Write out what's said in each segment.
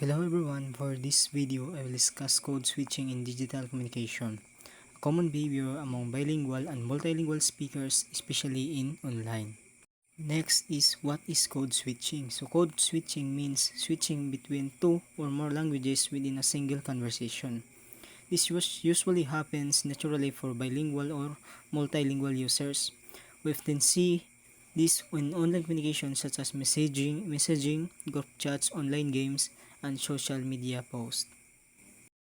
Hello everyone, for this video I will discuss code switching in digital communication, a common behavior among bilingual and multilingual speakers, especially in online. Next is what is code switching. So code switching means switching between two or more languages within a single conversation. This usually happens naturally for bilingual or multilingual users. We often see this in online communication such as messaging, group chats, online games, and social media posts.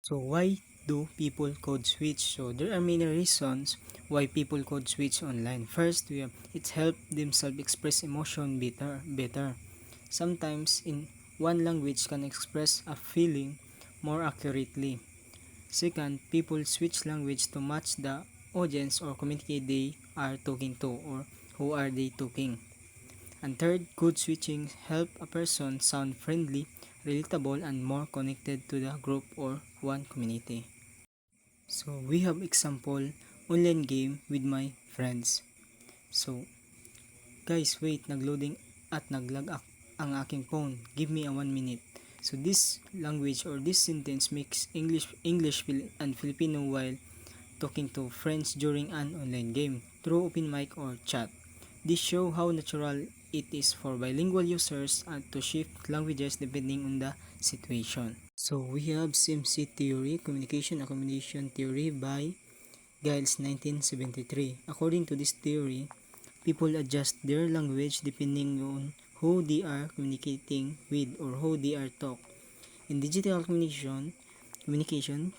So why do people code switch? So there are many reasons why people code switch online. First, it helps them self-express emotion better. Sometimes in one language can express a feeling more accurately. Second, people switch language to match the audience or community they are talking to or who are they talking. And third, code switching help a person sound friendly, relatable, and more connected to the group or one community. So we have example online game with my friends. So guys, wait, nagloading at naglag ang aking phone. Give me a 1 minute. So this language or this sentence makes English and Filipino while talking to friends during an online game through open mic or chat. This show how natural it is for bilingual users to shift languages depending on the situation. So we have CMC theory, communication accommodation theory by Giles 1973. According to this theory, people adjust their language depending on who they are communicating with or who they are talking. In digital communication,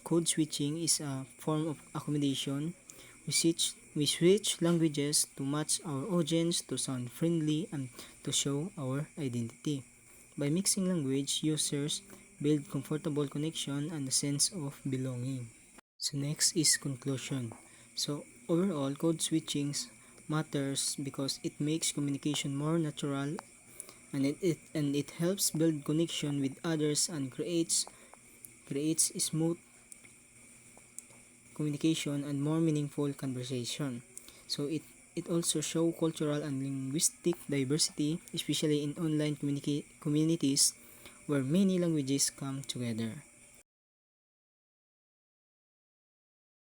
code switching is a form of accommodation. We switch languages to match our audience, to sound friendly, and to show our identity. By mixing language, users build comfortable connection and a sense of belonging. So next is conclusion. So overall, code switching matters because it makes communication more natural and it helps build connection with others and creates smooth communication and more meaningful conversation. So it also shows cultural and linguistic diversity, especially in online communities where many languages come together.